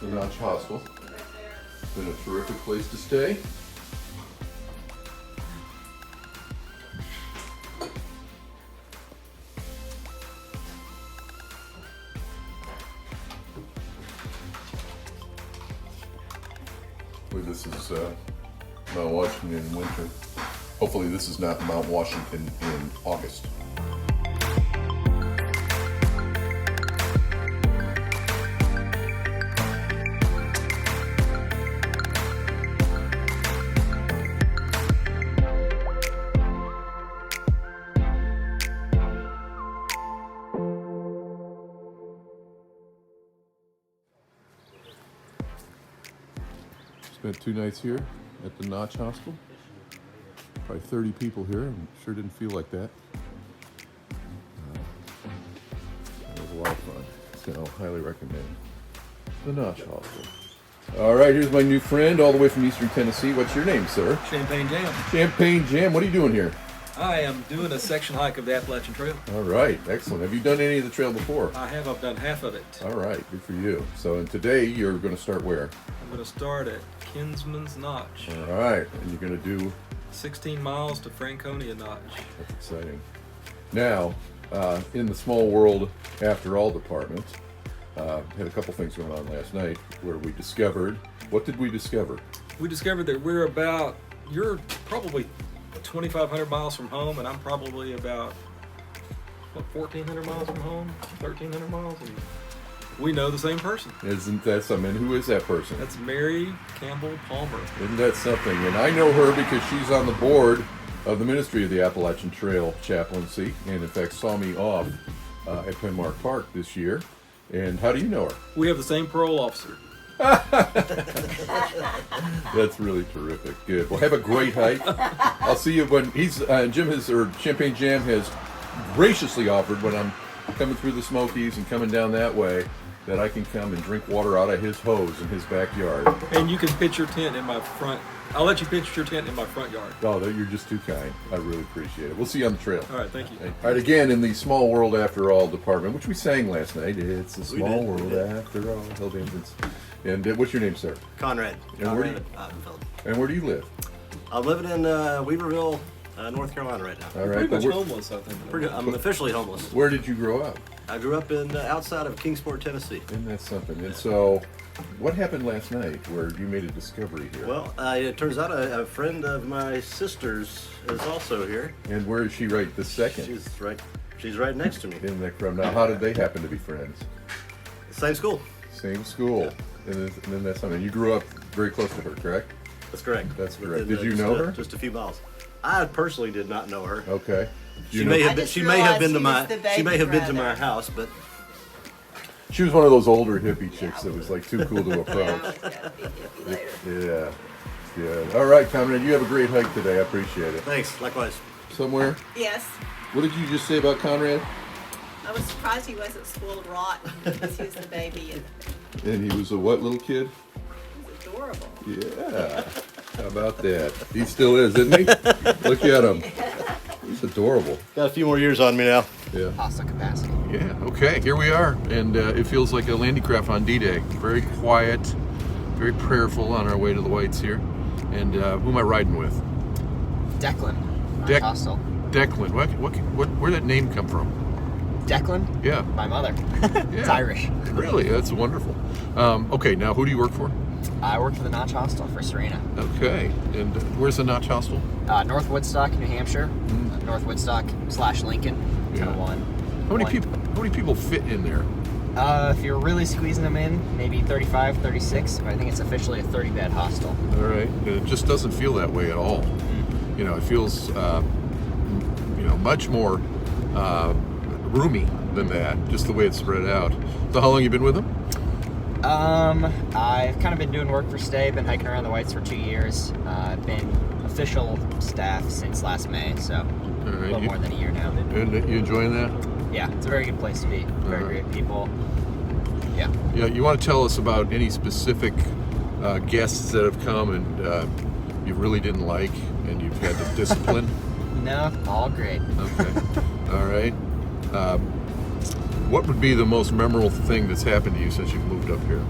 the Notch Hostel. It's been a terrific place to stay. This is Mount Washington in winter. Hopefully this is not Mount Washington in August. Spent 2 nights here at the Notch Hostel. Probably 30 people here. Sure didn't feel like that. It was a lot of fun. So highly recommend the Notch Hostel. All right, here's my new friend all the way from Eastern Tennessee. What's your name, sir? Champagne Jam. Champagne Jam. What are you doing here? I am doing a section hike of the Appalachian Trail. All right, excellent. Have you done any of the trail before? I have. I've done half of it. All right, good for you. So, and today you're going to start where? I'm going to start at KINSMAN's Notch. All right, and you're going to do 16 miles to Franconia Notch. That's exciting. Now, in the small world after all department, had a couple things going on last night where we discovered. What did we discover? We discovered that you're probably 2,500 miles from home, and I'm probably about 1,400 miles from home, 1,300 miles, and we know the same person. Isn't that something? Who is that person? That's Mary Campbell Palmer. Isn't that something? And I know her because she's on the board of the Ministry of the Appalachian Trail Chaplaincy, and in fact saw me off at Penmark Park this year. And how do you know her? We have the same parole officer. That's really terrific. Good. Well, have a great hike. I'll see you when Champagne Jam has graciously offered when I'm coming through the Smokies and coming down that way that I can come and drink water out of his hose in his backyard. And you can pitch your tent in my front. I'll let you pitch your tent in my front yard. Oh, you're just too kind. I really appreciate it. We'll see you on the trail. All right, thank you. All right, again, in the Small World After All department, which we sang last night. It's a small world after all. Held Engines. And what's your name, sir? Conrad. And Conrad. Where do you live? I'm living in Weaverville, North Carolina right now. All right. Pretty much homeless, I think. I'm officially homeless. Where did you grow up? I grew up in outside of Kingsport, Tennessee. Isn't that something? And so, what happened last night where you made a discovery here? Well, it turns out a friend of my sister's is also here. And where is she right this second? She's right next to me. In that crowd. Now, how did they happen to be friends? Same school. Same school. Yeah. And then that's something. You grew up very close to her, correct? That's correct. That's correct. Did you know her? Just a few miles. I personally did not know her. Okay. She may have been to my house, but she was one of those older hippie chicks that was like too cool to approach. Yeah. Yeah. All right, Conrad, you have a great hike today. I appreciate it. Thanks. Likewise. Somewhere? Yes. What did you just say about Conrad? I was surprised he wasn't spoiled rotten because he was the baby And he was a what little kid? he was adorable. Yeah. How about that? He still is, isn't he? Look at him. He's adorable. Got a few more years on me now. Yeah. Hostile capacity. Yeah. Okay. Here we are, and it feels like a landing craft on D-Day. Very quiet, very prayerful on our way to the Whites here. And who am I riding with? DECLAN. Hostile. DECLAN. Where'd that name come from? DECLAN? Yeah. My mother. Yeah. It's Irish. Really? That's wonderful. Okay. Now, who do you work for? I work for the Notch Hostel for Serena. Okay. And where's the Notch Hostel? North Woodstock, New Hampshire. North Woodstock / Lincoln. Yeah. How many people fit in there? If you're really squeezing them in, maybe 35, 36. But I think it's officially a 30-bed hostel. All right. It just doesn't feel that way at all. You know, it feels, much more roomy than that, just the way it's spread out. So how long have you been with them? I've kind of been doing work for Stay, been hiking around the Whites for 2 years. I've been official staff since last May, so a little more than a year now. And you enjoying that? Yeah, it's a very good place to be. Very great people. Yeah. Yeah, you want to tell us about any specific guests that have come and you really didn't like and you've had to discipline? No, all great. Okay. All right. What would be the most memorable thing that's happened to you since you've moved up here?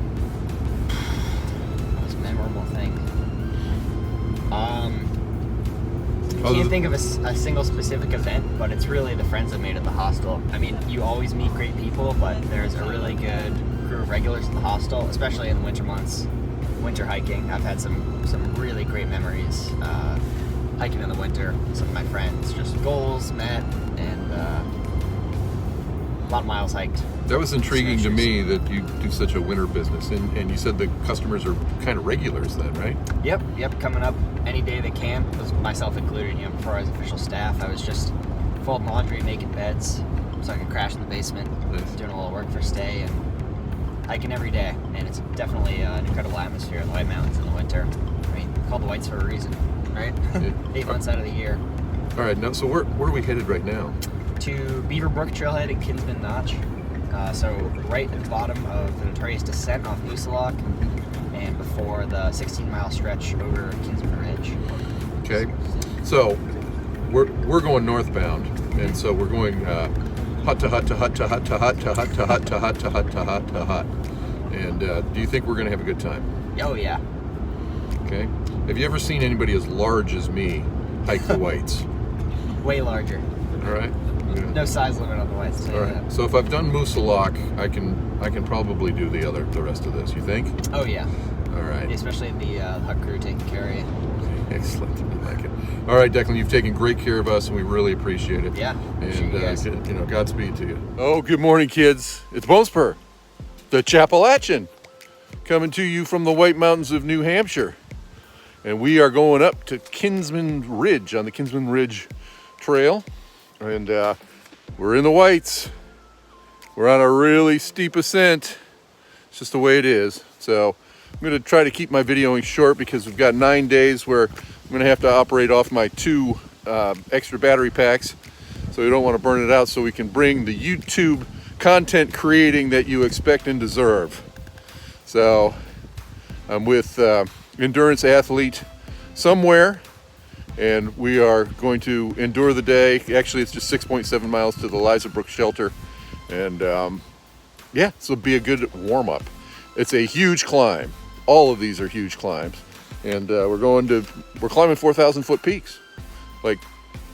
can't think of a single specific event, but it's really the friends I've made at the hostel. I mean, you always meet great people, but there's a really good crew of regulars in the hostel, especially in the winter months. Winter hiking, I've had some really great memories hiking in the winter. Some of my friends, just goals met, and a lot of miles hiked. That was intriguing to me that you do such a winter business, and you said the customers are kind of regulars then, right? Yep, coming up any day they can, myself included. You know, before I was official staff, I was just folding laundry, making beds, so I could crash in the basement, doing a little work for stay, and hiking every day. And it's definitely an incredible atmosphere in the White Mountains in the winter. I mean, called the Whites for a reason, right? 8 months out of the year. All right, now, so where are we headed right now? To Beaver Brook Trailhead and KINSMAN Notch. So right at the bottom of the notorious descent off Moosalok, and before the 16-mile stretch over KINSMAN Ridge. Okay, so we're going northbound, and so we're going hut to hut to hut to hut to hut to hut to hut to hut to hut to hut to hut. And do you think we're going to have a good time? Oh yeah. Okay. Have you ever seen anybody as large as me hike the Whites? Way larger. All right. Yeah. No size limit on the Whites. All right. So if I've done Moosalok, I can probably do the rest of this. You think? Oh yeah. All right. Especially the hut crew taking care of you. Excellent. I like it. All right, Declan, you've taken great care of us, and we really appreciate it. Yeah. And Godspeed to you. Oh, good morning, kids. It's Spur, the Appalachian, coming to you from the White Mountains of New Hampshire, and we are going up to KINSMAN Ridge on the KINSMAN Ridge Trail, and we're in the Whites. We're on a really steep ascent. It's just the way it is. So I'm going to try to keep my videoing short because we've got 9 days where I'm going to have to operate off my 2 extra battery packs. So we don't want to burn it out, so we can bring the YouTube content creating that you expect and deserve. So I'm with endurance athlete somewhere, and we are going to endure the day. Actually, it's just 6.7 miles to the ELIZA Brook shelter. And yeah, this will be a good warm-up. It's a huge climb. All of these are huge climbs, and we're climbing 4,000 foot peaks, like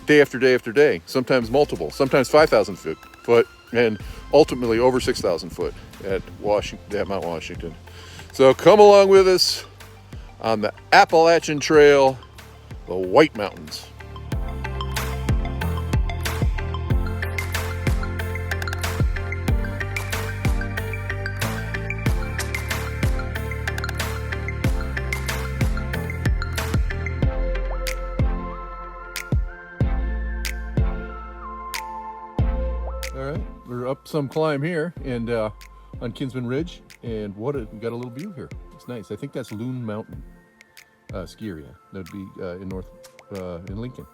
day after day after day. Sometimes multiple, sometimes 5,000 foot, and ultimately over 6,000 foot at Mount Washington. So come along with us on the Appalachian Trail, the White Mountains. All right, we're up some climb here, and on KINSMAN Ridge, and we got a little view here. It's nice. I think that's Loon Mountain ski area. That'd be in Lincoln.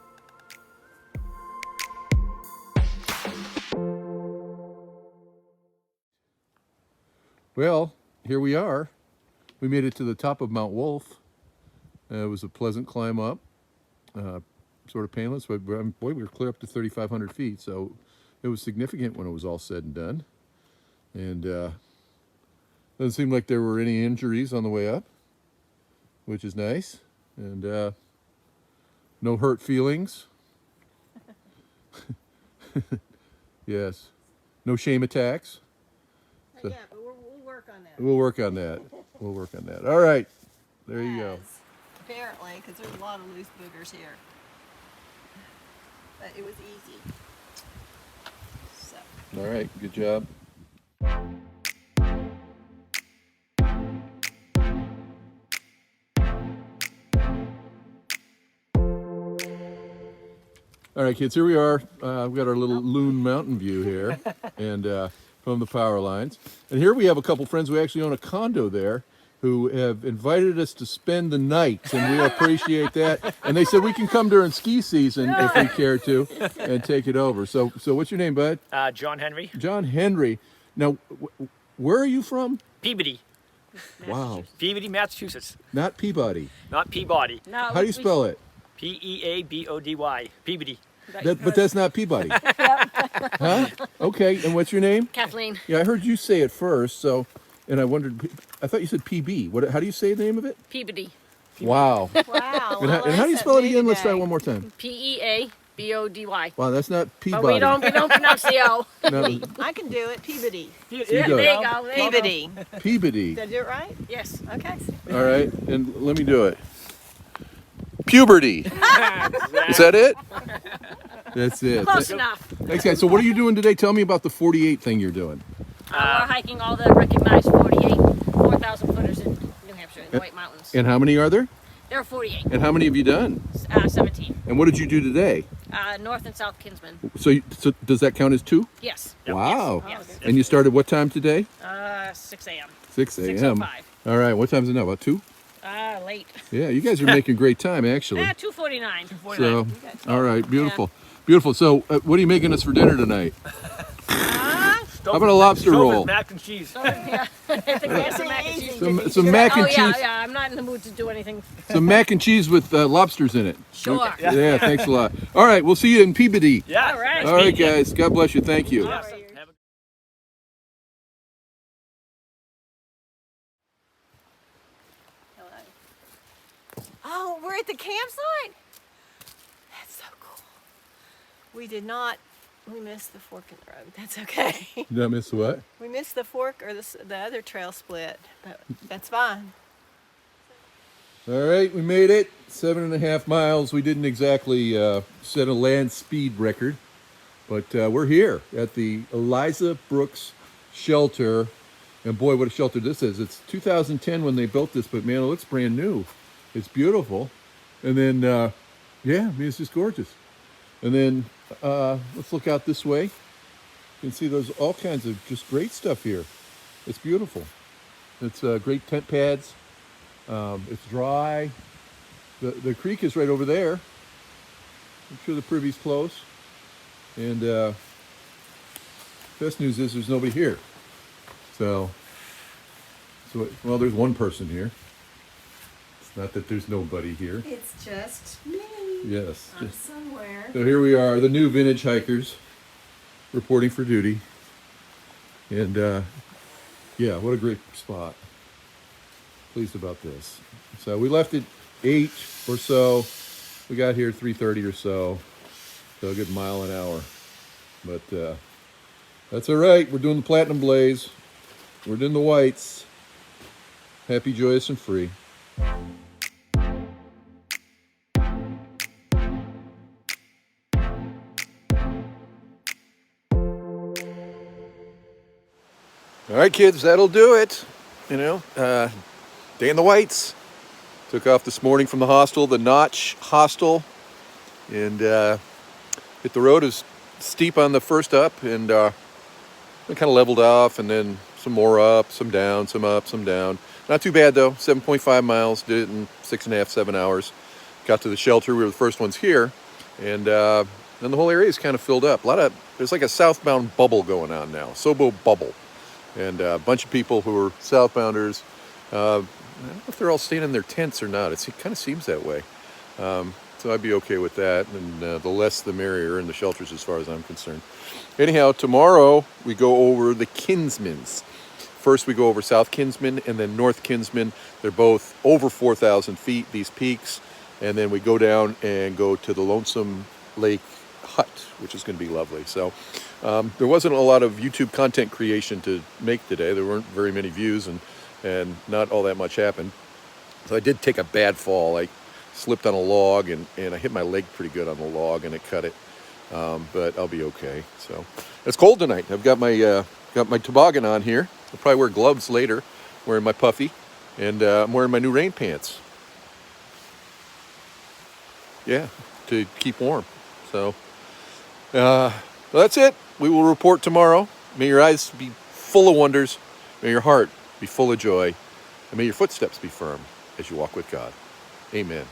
Well, here we are. We made it to the top of Mount Wolf. It was a pleasant climb up, sort of painless, but boy, we were clear up to 3,500 feet, so it was significant when it was all said and done. And doesn't seem like there were any injuries on the way up, which is nice. And no hurt feelings. Yes. No shame attacks. So, Yeah, but we'll work on that. we'll work on that. We'll work on that. All right. There you go. Yes, apparently, because there's a lot of loose boogers here. But it was easy. So. All right. Good job. All right, kids, here we are. We've got our little Loon Mountain view here, and from the power lines. And here we have a couple friends who actually own a condo there who have invited us to spend the night, and we appreciate that. And they said we can come during ski season if we care to and take it over. So what's your name, bud? John Henry. John Henry. Now, where are you from? Peabody. Wow. Peabody, Massachusetts. Not Peabody. Not Peabody. No, How do you spell it? Peabody. Peabody. But that's not Peabody. Huh? Okay, and what's your name? Kathleen. Yeah, I heard you say it first, so, and I wondered, I thought you said PB. How do you say the name of it? Peabody. Wow. Wow. And how do you spell it again? Let's try it one more time. PEABODY. Wow, that's not But Peabody. we don't pronounce the O. No, I can do it. Peabody. you There go. you go. There you go. Peabody. Peabody. Did I do it right? Yes. Okay. All right, and let me do it. Puberty. Is that it? That's it. Close enough. Thanks, guys. So what are you doing today? Tell me about the 48 thing you're doing. We're hiking all the recognized 4,000 footers in New Hampshire, in the White Mountains. And how many are there? There are 48. And how many have you done? 17. And what did you do today? North and South Kinsman. So does that count as 2? Yes. Wow. Yes. And you started what time today? 6 a.m. 6 a.m. 6:05. All right. What time is it now? About 2? Late. Yeah, you guys are making great time, actually. 2:49. So, all right. Beautiful. Beautiful. So, what are you making us for dinner tonight? How about a lobster roll? Mac and cheese. Yeah. I think we have some mac and cheese. Some mac and Oh, yeah, cheese. yeah. I'm not in the mood to do anything. Some mac and cheese with lobsters in it. Sure. Yeah, thanks a lot. All right, we'll see you in Peabody. Yeah. All right. All right, guys. God bless you. Thank you. Yeah. Oh, we're at the campsite? That's so cool. We did not, we missed the fork in the road. That's okay. Did I miss what? We missed the fork or the other trail split, but that's fine. All right, we made it. 7.5 miles. We didn't exactly set a land speed record, but we're here at the ELIZA Brooks shelter. And boy, what a shelter this is. It's 2010 when they built this, but man, it looks brand new. It's beautiful. And then, yeah, I mean, it's just gorgeous. And then let's look out this way. You can see there's all kinds of just great stuff here. It's beautiful. It's great tent pads. It's dry. The creek is right over there. I'm sure the privy's close. And best news is there's nobody here. So well, there's one person here. It's not that there's nobody here. It's just me. Yes. I'm somewhere. So here we are, the new vintage hikers, reporting for duty. And yeah, what a great spot. Pleased about this. So we left at 8 or so. We got here 3:30 or so. So a good mile an hour. But that's all right. We're doing the Platinum Blaze. We're doing the whites. Happy, joyous, and free. All right, kids, that'll do it. You know, day in the whites. Took off this morning from the hostel, the Notch Hostel, and hit the road. Is steep on the first up, and it kind of leveled off, and then some more up, some down, some up, some down. Not too bad though. 7.5 miles. Did it in 6.5, 7 hours. Got to the shelter. We were the first ones here, and then the whole area is kind of filled up. There's like a southbound bubble going on now, Sobo bubble. And a bunch of people who are southbounders. I don't know if they're all staying in their tents or not. It kind of seems that way. So I'd be okay with that. And the less the merrier in the shelters as far as I'm concerned. Anyhow, tomorrow we go over the Kinsmans. First we go over South Kinsman and then North Kinsman. They're both over 4,000 feet, these peaks. And then we go down and go to the Lonesome Lake Hut, which is going to be lovely. So there wasn't a lot of YouTube content creation to make today. There weren't very many views and not all that much happened. So I did take a bad fall. I slipped on a log and I hit my leg pretty good on the log and it cut it. But I'll be okay. So it's cold tonight. I've got my toboggan on here. I'll probably wear gloves later, wearing my puffy, and I'm wearing my new rain pants. Yeah, to keep warm. So that's it. We will report tomorrow. May your eyes be full of wonders. May your heart be full of joy. And may your footsteps be firm as you walk with God. Amen.